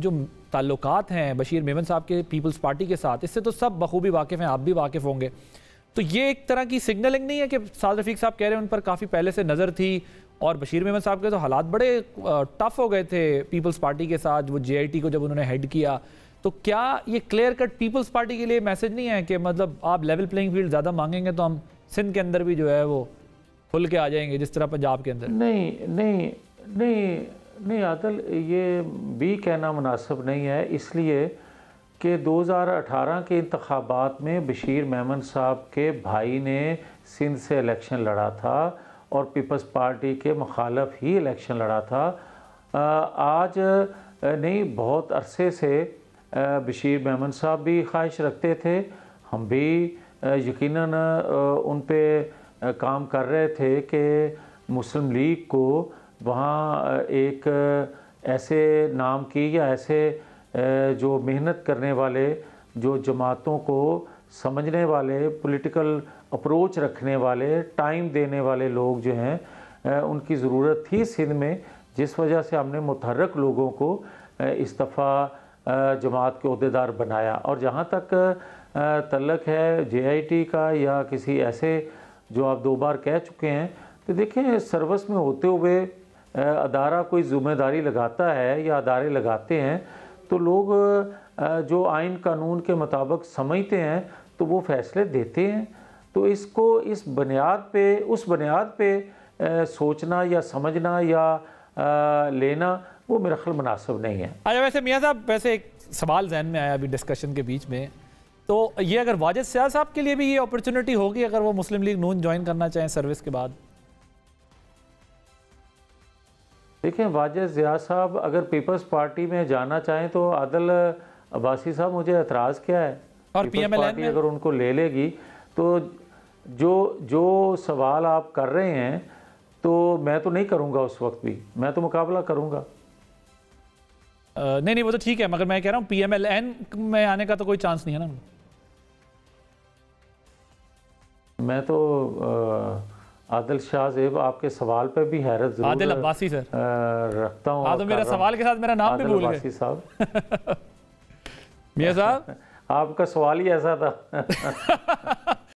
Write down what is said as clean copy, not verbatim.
जो ताल्लुकात हैं बशीर मेमन साहब के पीपल्स पार्टी के साथ, इससे तो सब बखूबी वाकिफ़ हैं, आप भी वाकिफ़ होंगे। तो ये एक तरह की सिग्नलिंग नहीं है कि साद रफ़ीक साहब कह रहे हैं उन पर काफ़ी पहले से नज़र थी, और बशीर मेमन साहब के तो हालात बड़े टफ हो गए थे पीपल्स पार्टी के साथ, वो JIT को जब उन्होंने हेड किया। तो क्या ये क्लियर कट पीपल्स पार्टी के लिए मैसेज नहीं है कि मतलब आप लेवल प्लेइंग फील्ड ज़्यादा मांगेंगे तो हम सिंध के अंदर भी जो है वो खुल के आ जाएंगे जिस तरह पंजाब के अंदर? नहीं आदल, ये भी कहना मुनासिब नहीं है, इसलिए कि 2018 के इंतखाबात में बशीर मेमन साहब के भाई ने सिंध से इलेक्शन लड़ा था और पीपल्स पार्टी के मुखालफ ही इलेक्शन लड़ा था। आज नहीं, बहुत अरसे से बशीर मेमन साहब भी ख्वाहिश रखते थे, हम भी यकीनन उन पे काम कर रहे थे कि मुस्लिम लीग को वहाँ एक ऐसे नाम की या ऐसे जो मेहनत करने वाले, जो जमातों को समझने वाले, पॉलिटिकल अप्रोच रखने वाले, टाइम देने वाले लोग जो हैं उनकी ज़रूरत थी सिंध में, जिस वजह से हमने मुतहर्रिक लोगों को इस दफ़ा जमात के अहदेदार बनाया। और जहाँ तक तल्लक है JIT का या किसी ऐसे जो आप 2 बार कह चुके हैं, तो देखें सर्विस में होते हुए अदारा कोई ज़िम्मेदारी लगाता है या अदारे लगाते हैं तो लोग जो आइन कानून के मुताबिक समझते हैं तो वो फ़ैसले देते हैं। तो इसको इस बुनियाद पे, उस बुनियाद पे सोचना या समझना या लेना वो मेरा ख्याल मुनासिब नहीं है। अच्छा, वैसे मियाँ साहब, वैसे एक सवाल जहन में आया अभी डिस्कशन के बीच में, तो ये अगर वाजिद सियाह साहब के लिए भी ये अपॉर्चुनिटी होगी अगर वो मुस्लिम लीग नून ज्वाइन करना चाहें सर्विस के बाद? देखिए, वाजिद सियाह साहब अगर पीपल्स पार्टी में जाना चाहें तो आदिल अब्बासी साहब, मुझे एतराज़ क्या है? और पीपल्स पार्टी अगर उनको ले लेगी तो जो सवाल आप कर रहे हैं तो मैं तो नहीं करूँगा, उस वक्त भी मैं तो मुकाबला करूँगा। नहीं वो तो ठीक है, मगर मैं कह रहा हूँ PMLN में आने का तो कोई चांस नहीं है ना? मैं तो आदिल शाह ज़ेब, आपके सवाल पे भी हैरत ज़रूर आदिल अब्बासी सर रखता हूँ। तो मेरा सवाल के साथ मेरा नाम भी भूल गए साहब। मियाँ साहब आपका सवाल ही ऐसा था।